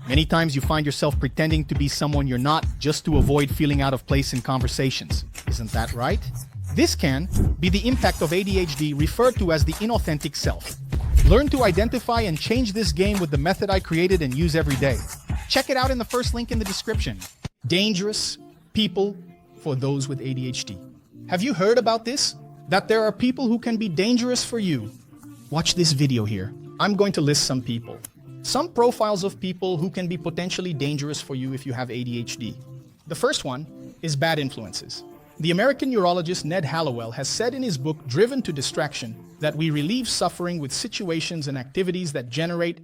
Many times you find yourself pretending to be someone you're not just to avoid feeling out of place in conversations. Isn't that right? This can be the impact of ADHD, referred to as the inauthentic self. Learn to identify and change this game with the method I created and use every day. Check it out in the first link in the description. Dangerous people for those with ADHD. Have you heard about this? That there are people who can be dangerous for you? Watch this video here. I'm going to list some people. Some profiles of people who can be potentially dangerous for you if you have ADHD. The first one is bad influences. The American neurologist Ned Hallowell has said in his book, Driven to Distraction, that we relieve suffering with situations and activities that generate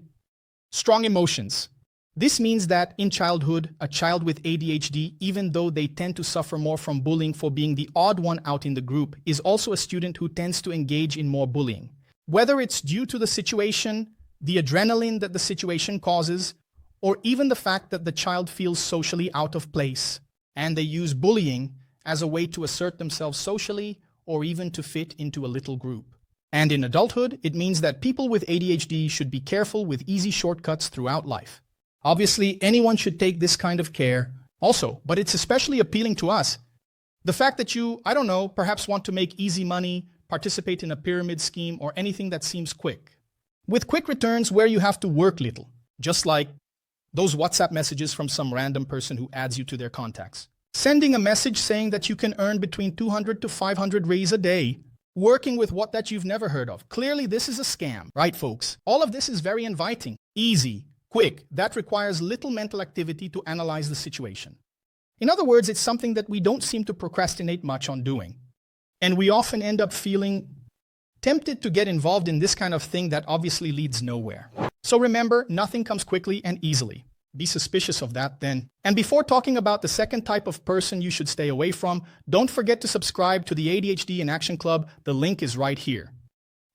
strong emotions. This means that in childhood, a child with ADHD, even though they tend to suffer more from bullying for being the odd one out in the group, is also a student who tends to engage in more bullying. Whether it's due to the situation, the adrenaline that the situation causes, or even the fact that the child feels socially out of place, and they use bullying as a way to assert themselves socially or even to fit into a little group. And in adulthood, it means that people with ADHD should be careful with easy shortcuts throughout life. Obviously, anyone should take this kind of care also, but it's especially appealing to us. The fact that you, perhaps want to make easy money, participate in a pyramid scheme, or anything that seems quick. With quick returns where you have to work little, just like those WhatsApp messages from some random person who adds you to their contacts. Sending a message saying that you can earn between 200 to 500 rays a day, working with what that you've never heard of. Clearly, this is a scam, right, folks? All of this is very inviting, easy, quick. That requires little mental activity to analyze the situation. In other words, it's something that we don't seem to procrastinate much on doing. And we often end up feeling tempted to get involved in this kind of thing that obviously leads nowhere. So remember, nothing comes quickly and easily. Be suspicious of that then. And before talking about the second type of person you should stay away from, don't forget to subscribe to the ADHD in Action Club. The link is right here.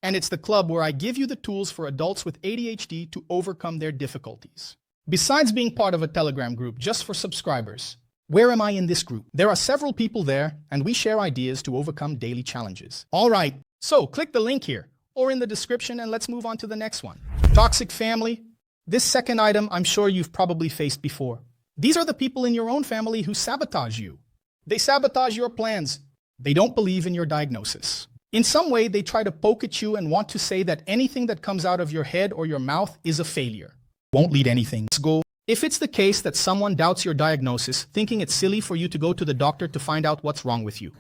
And it's the club where I give you the tools for adults with ADHD to overcome their difficulties. Besides being part of a Telegram group just for subscribers, where am I in this group? There are several people there, and we share ideas to overcome daily challenges. All right, so click the link here or in the description and let's move on to the next one. Toxic family. This second item, I'm sure you've probably faced before. These are the people in your own family who sabotage you. They sabotage your plans. They don't believe in your diagnosis. In some way, they try to poke at you and want to say that anything that comes out of your head or your mouth is a failure. Won't lead anything. Let's go. If it's the case that someone doubts your diagnosis, thinking it's silly for you to go to the doctor to find out what's wrong with you.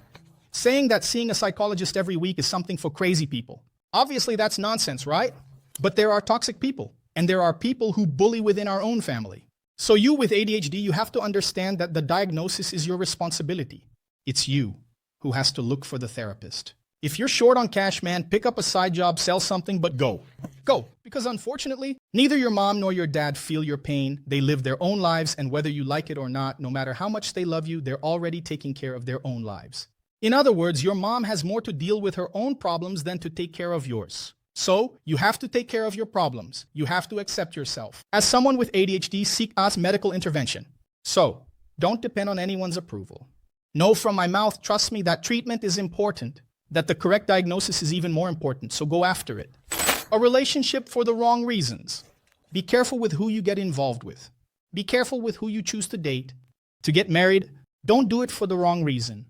Saying that seeing a psychologist every week is something for crazy people. Obviously, that's nonsense, right? But there are toxic people. And there are people who bully within our own family. So you with ADHD, you have to understand that the diagnosis is your responsibility. It's you who has to look for the therapist. If you're short on cash, man, pick up a side job, sell something, but go. Go. Because unfortunately, neither your mom nor your dad feel your pain. They live their own lives, and whether you like it or not, no matter how much they love you, they're already taking care of their own lives. In other words, your mom has more to deal with her own problems than to take care of yours. So, you have to take care of your problems. You have to accept yourself. As someone with ADHD, seek us medical intervention. So, don't depend on anyone's approval. Know from my mouth, trust me, that treatment is important, that the correct diagnosis is even more important, so go after it. A relationship for the wrong reasons. Be careful with who you get involved with. Be careful with who you choose to date. To get married, don't do it for the wrong reason.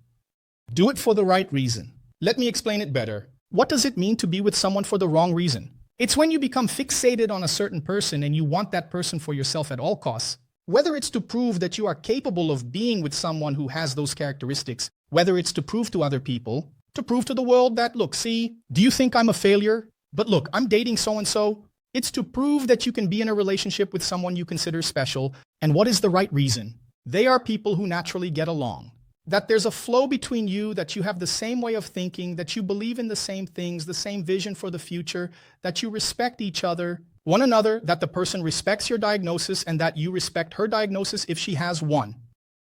Do it for the right reason. Let me explain it better. What does it mean to be with someone for the wrong reason? It's when you become fixated on a certain person and you want that person for yourself at all costs. Whether it's to prove that you are capable of being with someone who has those characteristics, whether it's to prove to other people, to prove to the world that, look, see, do you think I'm a failure? But look, I'm dating so-and-so. It's to prove that you can be in a relationship with someone you consider special. And what is the right reason? They are people who naturally get along. That there's a flow between you, that you have the same way of thinking, that you believe in the same things, the same vision for the future, that you respect each other, one another, that the person respects your diagnosis and that you respect her diagnosis if she has one.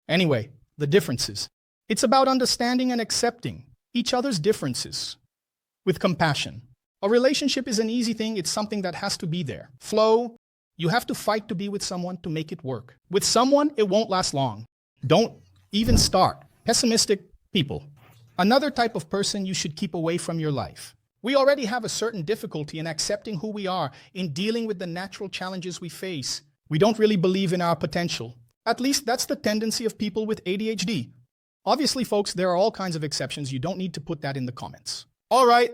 Anyway, the differences. It's about understanding and accepting each other's differences with compassion. A relationship is an easy thing. It's something that has to be there. Flow. You have to fight to be with someone to make it work. With someone, it won't last long. Don't even start. Pessimistic people. Another type of person you should keep away from your life. We already have a certain difficulty in accepting who we are, in dealing with the natural challenges we face. We don't really believe in our potential. At least that's the tendency of people with ADHD. Obviously, folks, there are all kinds of exceptions. You don't need to put that in the comments. All right.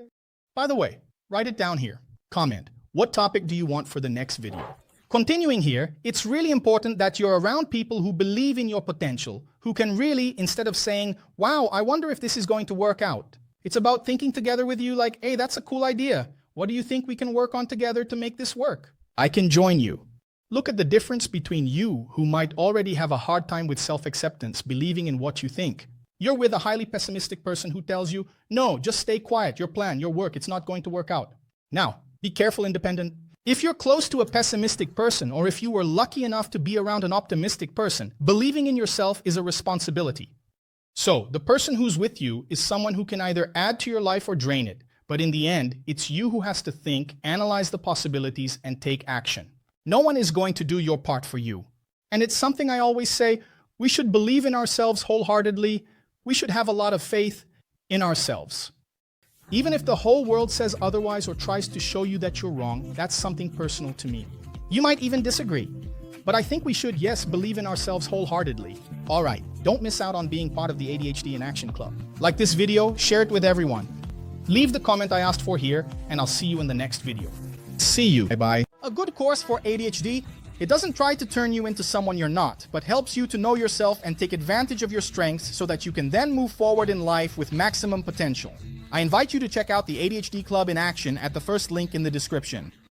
By the way, write it down here. Comment. What topic do you want for the next video? Continuing here, it's really important that you're around people who believe in your potential, who can really, instead of saying, wow, I wonder if this is going to work out. It's about thinking together with you like, hey, that's a cool idea. What do you think we can work on together to make this work? I can join you. Look at the difference between you, who might already have a hard time with self-acceptance, believing in what you think. You're with a highly pessimistic person who tells you, no, just stay quiet, your plan, your work, it's not going to work out. Now, be careful, independent. If you're close to a pessimistic person, or if you were lucky enough to be around an optimistic person, believing in yourself is a responsibility. So, the person who's with you is someone who can either add to your life or drain it. But in the end, it's you who has to think, analyze the possibilities, and take action. No one is going to do your part for you. And it's something I always say, we should believe in ourselves wholeheartedly. We should have a lot of faith in ourselves. Even if the whole world says otherwise or tries to show you that you're wrong, that's something personal to me. You might even disagree. But I think we should, yes, believe in ourselves wholeheartedly. All right, don't miss out on being part of the ADHD in Action Club. Like this video, share it with everyone. Leave the comment I asked for here, and I'll see you in the next video. See you. Bye-bye. A good course for ADHD, it doesn't try to turn you into someone you're not, but helps you to know yourself and take advantage of your strengths so that you can then move forward in life with maximum potential. I invite you to check out the ADHD Club in action at the first link in the description.